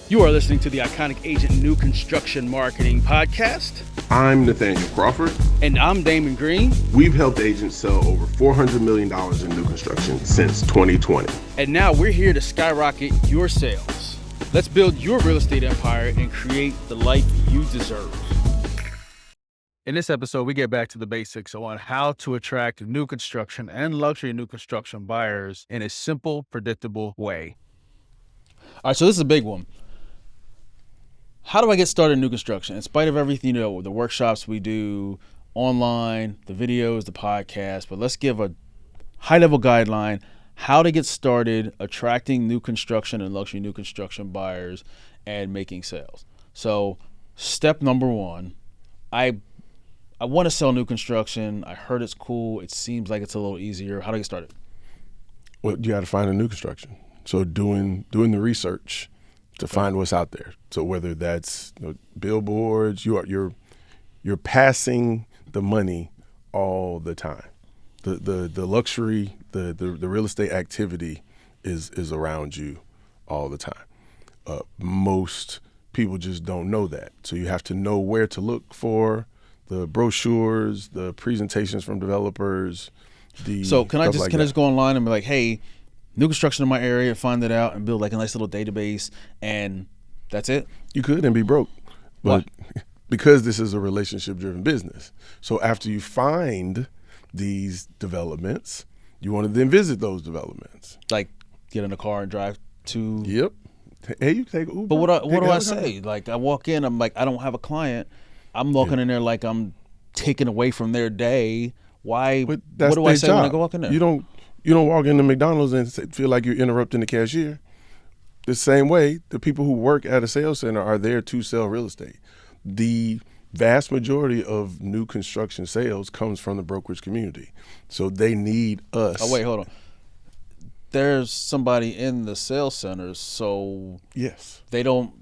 You are listening to the Iconic Agent New Construction Marketing Podcast. I'm Nathaniel Crawford. And I'm Damon Green. We've helped agents sell over $400 million in new construction since 2020. And now we're here to skyrocket your sales. Let's build your real estate empire and create the life you deserve. In this episode, we get back to the basics on how to attract new construction and luxury new construction buyers in a simple, predictable way. All right, so this is a big one. How do I get started in new construction? In spite of everything, the workshops we do online, the videos, the podcast, but let's give a high-level guideline, how to get started attracting new construction and luxury new construction buyers and making sales. So step number one, I want to sell new construction. I heard it's cool. It seems like it's a little easier. How do I get started? Well, you got to find a new construction. So doing the research to find what's out there. So whether that's billboards, you're passing the money all the time. The luxury, the real estate activity is around you all the time. Most people just don't know that. So you have to know where to look for the brochures, the presentations from developers. So can I just go online and be like, hey, new construction in my area, find it out and build like a nice little database, and that's it? You could and be broke. But why? Because this is a relationship-driven business. So after you find these developments, you want to then visit those developments. Like get in a car and drive to... Yep. Hey, you can take Uber. But what do I say? Like I walk in, I'm like, I don't have a client. I'm walking in there like I'm taking away from their day. Why? What do I say when I go walk in there? You don't walk into McDonald's and feel like you're interrupting the cashier. The same way, the people who work at a sales center are there to sell real estate. The vast majority of new construction sales comes from the brokerage community. So they need us. Oh, wait, hold on. There's somebody in the sales centers, so yes, they don't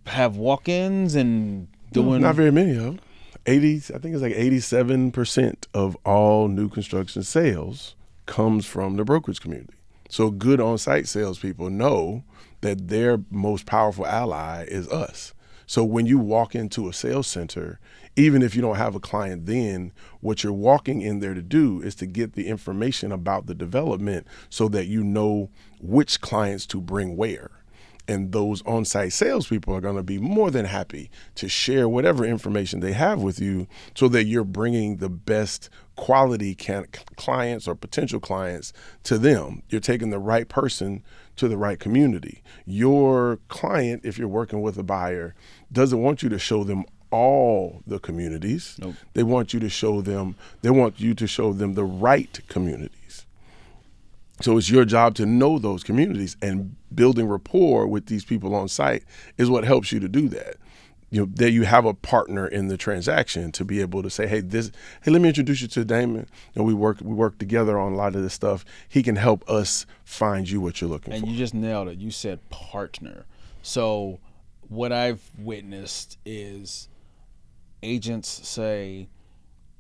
have walk-ins and doing... Not very many of them. I think it's like 87% of all new construction sales comes from the brokerage community. So good on-site salespeople know that their most powerful ally is us. So when you walk into a sales center, even if you don't have a client then, what you're walking in there to do is to get the information about the development so that you know which clients to bring where. And those on-site salespeople are going to be more than happy to share whatever information they have with you so that you're bringing the best quality clients or potential clients to them. You're taking the right person to the right community. Your client, if you're working with a buyer, doesn't want you to show them all the communities. Nope. They want you to show them the right communities. So it's your job to know those communities, and building rapport with these people on site is what helps you to do that. That you have a partner in the transaction to be able to say, hey, let me introduce you to Damon. We work together on a lot of this stuff. He can help us find you what you're looking for. And you just nailed it. You said partner. So what I've witnessed is agents say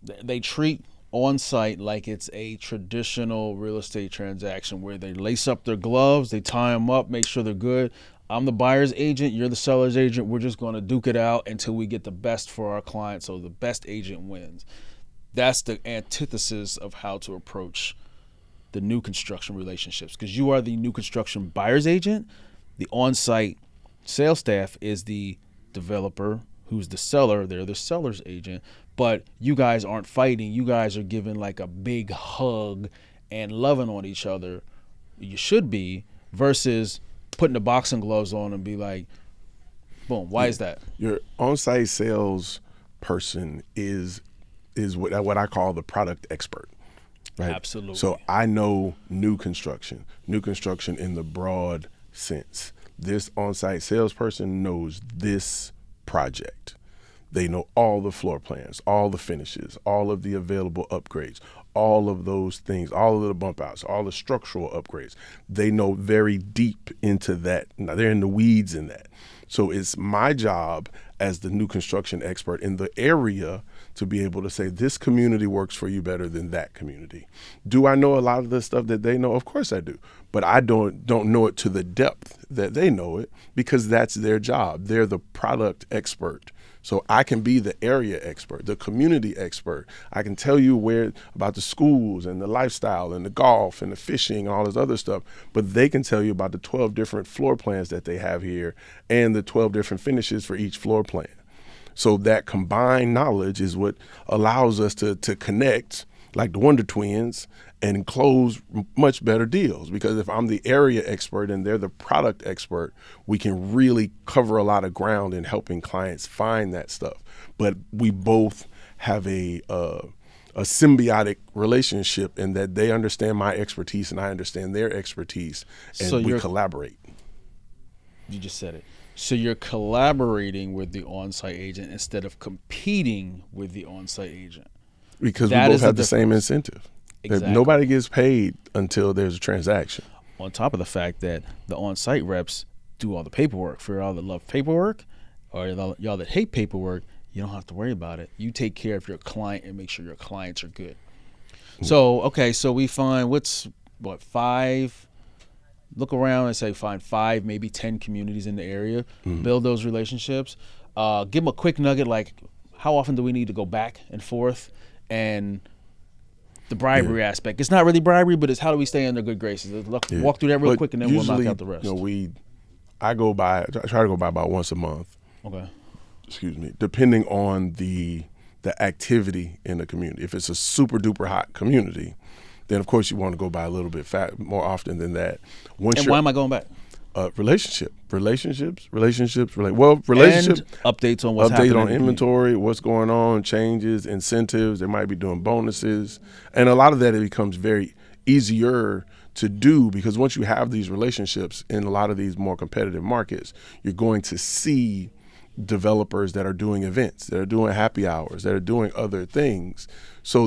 they treat on site like it's a traditional real estate transaction where they lace up their gloves, they tie them up, make sure they're good. I'm the buyer's agent, you're the seller's agent. We're just going to duke it out until we get the best for our client, so the best agent wins. That's the antithesis of how to approach the new construction relationships, because you are the new construction buyer's agent. The on-site sales staff is the developer who's the seller. They're the seller's agent. But you guys aren't fighting. You guys are giving like a big hug and loving on each other. You should be, versus putting the boxing gloves on and be like, boom, why is that? Your on-site sales person is what I call the product expert. Right? Absolutely. So I know new construction in the broad sense. This on-site salesperson knows this project. They know all the floor plans, all the finishes, all of the available upgrades, all of those things, all of the bump outs, all the structural upgrades. They know very deep into that. Now they're in the weeds in that. So it's my job as the new construction expert in the area to be able to say, this community works for you better than that community. Do I know a lot of the stuff that they know? Of course I do. but I don't know it to the depth that they know it, because that's their job. They're the product expert. So I can be the area expert, the community expert. I can tell you about the schools and the lifestyle and the golf and the fishing and all this other stuff, but they can tell you about the 12 different floor plans that they have here and the 12 different finishes for each floor plan. So that combined knowledge is what allows us to connect like the Wonder Twins and close much better deals. Because if I'm the area expert and they're the product expert, we can really cover a lot of ground in helping clients find that stuff. But we both have a symbiotic relationship in that they understand my expertise and I understand their expertise, and so we collaborate. You just said it. So you're collaborating with the on-site agent instead of competing with the on-site agent. Because we both have the same incentive. Exactly. Nobody gets paid until there's a transaction. On top of the fact that the on-site reps do all the paperwork. For y'all that love paperwork or y'all that hate paperwork, you don't have to worry about it. You take care of your client and make sure your clients are good. So, okay, so we find 5? Look around and say find 5, maybe 10 communities in the area, build those relationships. Give them a quick nugget like how often do we need to go back and forth, and the bribery aspect. It's not really bribery, but it's how do we stay in their good graces. Walk through that real quick and then we'll knock out the rest. I try to go by about once a month. Okay. Excuse me. Depending on the activity in the community. If it's a super duper hot community, then of course you want to go by a little bit more often than that. Why am I going back? Relationships. And updates on what's happening. Update on inventory, what's going on, changes, incentives. They might be doing bonuses. And a lot of that, it becomes very easier to do because once you have these relationships in a lot of these more competitive markets, you're going to see developers that are doing events, that are doing happy hours, that are doing other things. So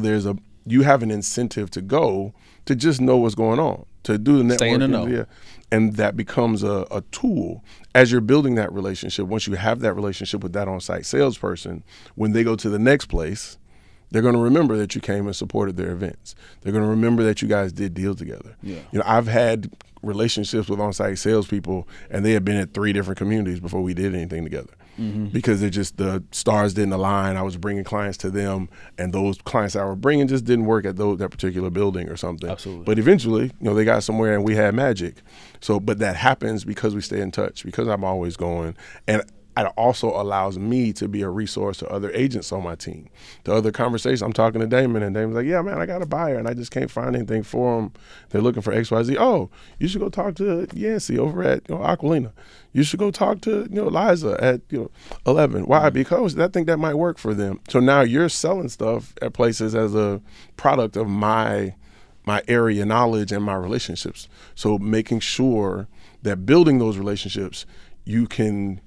you have an incentive to go to just know what's going on, to do the networking. Stay in the know. Yeah. And that becomes a tool as you're building that relationship. Once you have that relationship with that on-site salesperson, when they go to the next place, they're going to remember that you came and supported their events. They're going to remember that you guys did deals together. Yeah. I've had relationships with on-site salespeople, and they had been at 3 different communities before we did anything together. Because the stars didn't align. I was bringing clients to them, and those clients I were bringing just didn't work at that particular building or something. Absolutely. But eventually, they got somewhere and we had magic. So, but that happens because we stay in touch, because I'm always going. And it also allows me to be a resource to other agents on my team. The other conversation, I'm talking to Damon, and Damon's like, yeah, man, I got a buyer, and I just can't find anything for them. They're looking for XYZ. Oh, you should go talk to Yancey over at Aquilina. You should go talk to Liza at 11. Why? Because I think that might work for them. So now you're selling stuff at places as a product of my area knowledge and my relationships. So making sure that building those relationships, you can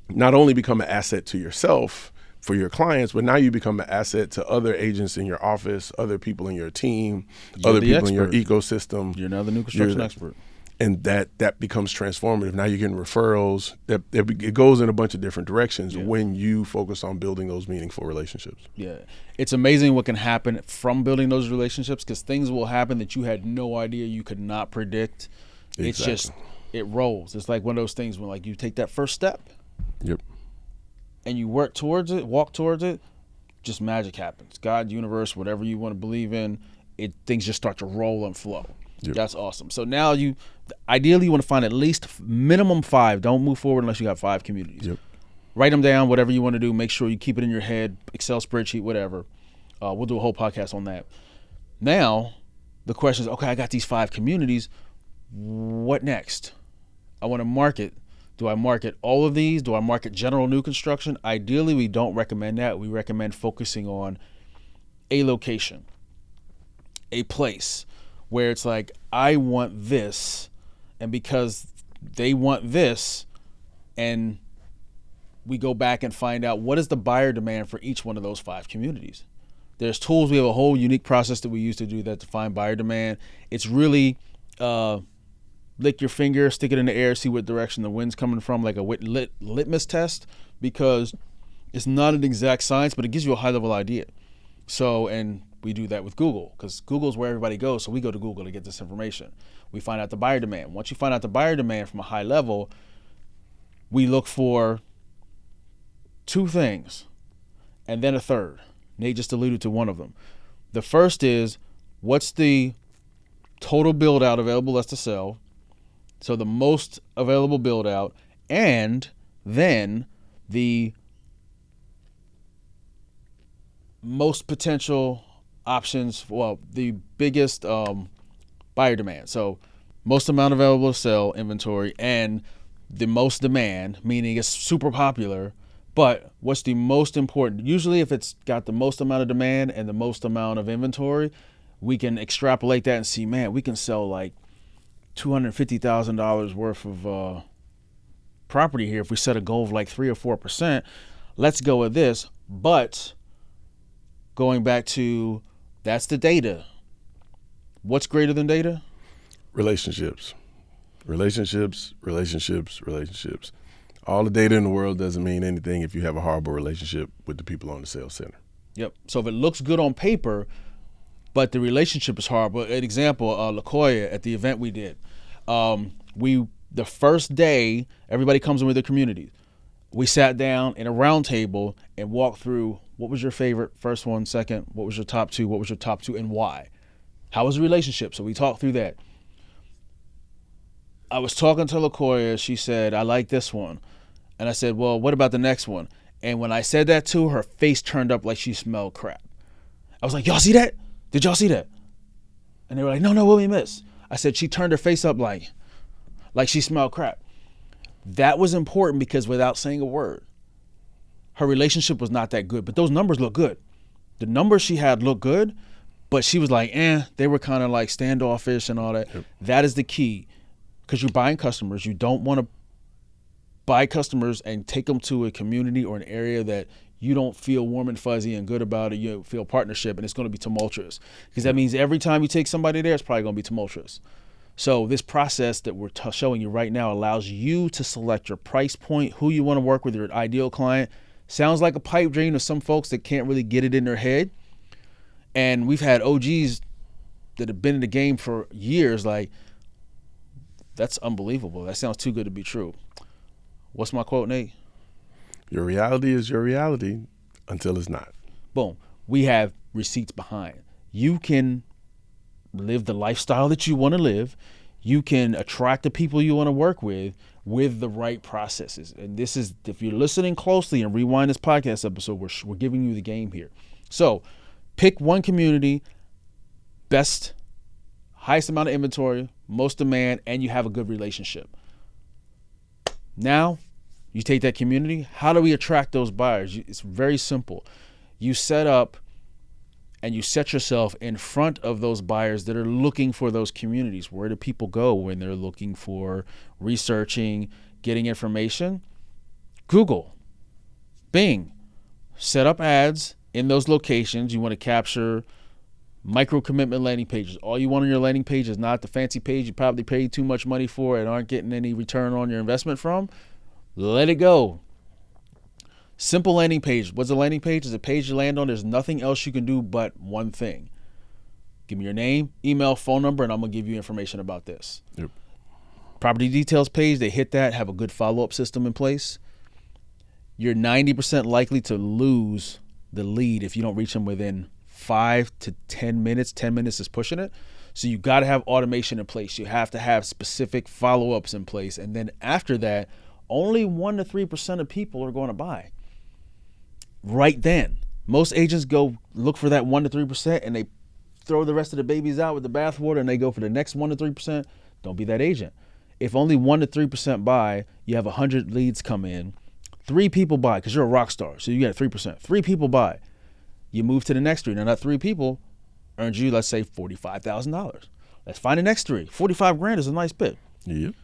not only become an asset to yourself for your clients, but now you become an asset to other agents in your office, other people in your team, other people in your ecosystem. You're now the new construction expert. And that becomes transformative. Now you're getting referrals. It goes in a bunch of different directions when you focus on building those meaningful relationships. Yeah. It's amazing what can happen from building those relationships, because things will happen that you had no idea, you could not predict. Exactly. It's just, it rolls. It's like one of those things when you take that first step. Yep. And you walk towards it, just magic happens. God, universe, whatever you want to believe in, things just start to roll and flow. Yep. That's awesome. So now ideally you want to find at least minimum 5. Don't move forward unless you got 5 communities. Yep. Write them down, whatever you want to do. Make sure you keep it in your head, Excel spreadsheet, whatever. We'll do a whole podcast on that. Now, the question is, okay, I got these 5 communities. What next? I want to market. Do I market all of these? Do I market general new construction? Ideally, we don't recommend that. We recommend focusing on a location, a place where it's like, I want this, and because they want this, and we go back and find out what is the buyer demand for each one of those 5 communities. There's tools. We have a whole unique process that we use to do that, to find buyer demand. It's really lick your finger, stick it in the air, see what direction the wind's coming from, like a litmus test, because it's not an exact science, but it gives you a high level idea. So, and We do that with Google because Google's where everybody goes. So we go to Google to get this information. We find out the buyer demand. Once you find out the buyer demand from a high level, we look for two things and then a third. Nate just alluded to one of them. The first is, what's the total build out available that's to sell? So the most available build out, and then the most potential options, well, the biggest buyer demand. So most amount available to sell inventory and the most demand, meaning it's super popular, but what's the most important? Usually if it's got the most amount of demand and the most amount of inventory, we can extrapolate that and see, man, we can sell like $250,000 worth of property here if we set a goal of like 3 or 4%. Let's go with this. But going back to, that's the data. What's greater than data? Relationships. All the data in the world doesn't mean anything if you have a horrible relationship with the people on the sales center. Yep. So if it looks good on paper, but the relationship is horrible. An example, LaCoya at the event we did. The first day, everybody comes in with their community. We sat down in a round table and walked through, what was your favorite first one, second, what was your top two, and why? How was the relationship? So we talked through that. I was talking to LaCoya. She said, I like this one. And I said, well, what about the next one? And when I said that to her, her face turned up like she smelled crap. I was like, y'all see that? Did y'all see that? And they were like, no, what we missed? I said, she turned her face up like she smelled crap. That was important because without saying a word, her relationship was not that good, but those numbers look good. The numbers she had looked good, but she was like, they were kind of like standoffish and all that. Yep. That is the key, because you're buying customers. You don't want to buy customers and take them to a community or an area that you don't feel warm and fuzzy and good about it. You feel partnership, and it's going to be tumultuous, because that means every time you take somebody there, it's probably going to be tumultuous. So this process that we're showing you right now allows you to select your price point, who you want to work with, your ideal client. Sounds like a pipe dream to some folks that can't really get it in their head. And we've had OGs that have been in the game for years like, that's unbelievable. That sounds too good to be true. What's my quote, Nate? Your reality is your reality until it's not. Boom. We have receipts behind. You can live the lifestyle that you want to live. You can attract the people you want to work with the right processes. And this is, if you're listening closely and rewind this podcast episode, we're giving you the game here. So pick one community, highest amount of inventory, most demand, and you have a good relationship. Now you take that community. How do we attract those buyers? It's very simple. You set up and you set yourself in front of those buyers that are looking for those communities. Where do people go when they're looking for researching, getting information? Google, Bing, set up ads in those locations. You want to capture micro commitment landing pages. All you want on your landing page is not the fancy page you probably paid too much money for and aren't getting any return on your investment from. Let it go. Simple landing page. What's a landing page? It's a page you land on. There's nothing else you can do but one thing. Give me your name, email, phone number, and I'm going to give you information about this. Yep. Property details page, they hit that, have a good follow-up system in place. You're 90% likely to lose the lead if you don't reach them within 5 to 10 minutes. 10 minutes is pushing it. So you got to have automation in place. You have to have specific follow-ups in place. And then after that, only 1 to 3% of people are going to buy. Right then, most agents go look for that 1 to 3% and they throw the rest of the babies out with the bathwater and they go for the next 1 to 3%. Don't be that agent. If only 1 to 3% buy, you have 100 leads come in. 3 people buy because you're a rock star. So you got 3%. 3 people buy. You move to the next 3. Now that 3 people earned you, let's say, $45,000. Let's find the next 3. $45,000 is a nice bit. Yep.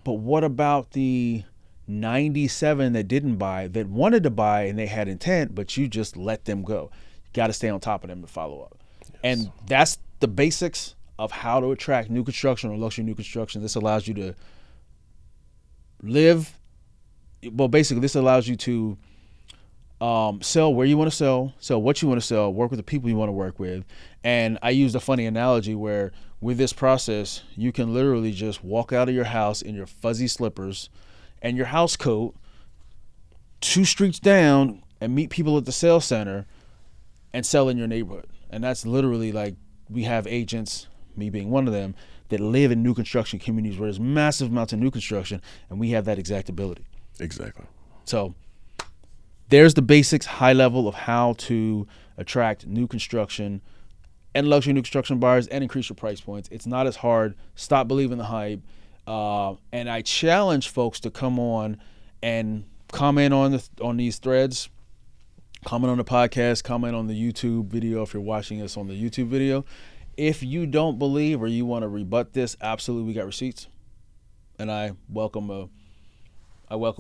But what about the 97 that didn't buy, that wanted to buy and they had intent, but you just let them go? You got to stay on top of them to follow up. Yes. And that's the basics of how to attract new construction or luxury new construction. This allows you to live, well, basically this allows you to Sell where you want to sell what you want to sell, work with the people you want to work with. And I used a funny analogy where with this process, you can literally just walk out of your house in your fuzzy slippers and your house coat 2 streets down and meet people at the sales center and sell in your neighborhood. And that's literally like, we have agents, me being one of them, that live in new construction communities where there's massive amounts of new construction, and we have that exact ability. Exactly. So there's the basics, high level of how to attract new construction and luxury new construction buyers and increase your price points. It's not as hard. Stop believing the hype. And I challenge folks to come on and comment on these threads, comment on the podcast, comment on the YouTube video if you're watching us on the YouTube video. If you don't believe or you want to rebut this, absolutely, we got receipts. And I welcome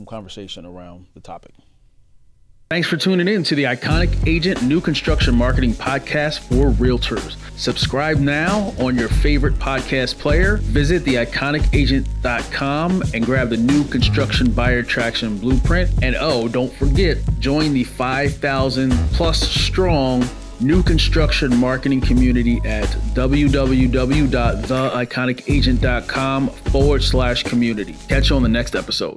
conversation around the topic. Thanks for tuning in to the Iconic Agent New Construction Marketing Podcast for Realtors. Subscribe now on your favorite podcast player. Visit theIconicAgent.com and grab the New Construction Buyer Traction Blueprint. And don't forget, join the 5,000 plus strong new construction marketing community at www.theIconicAgent.com/community. Catch you on the next episode.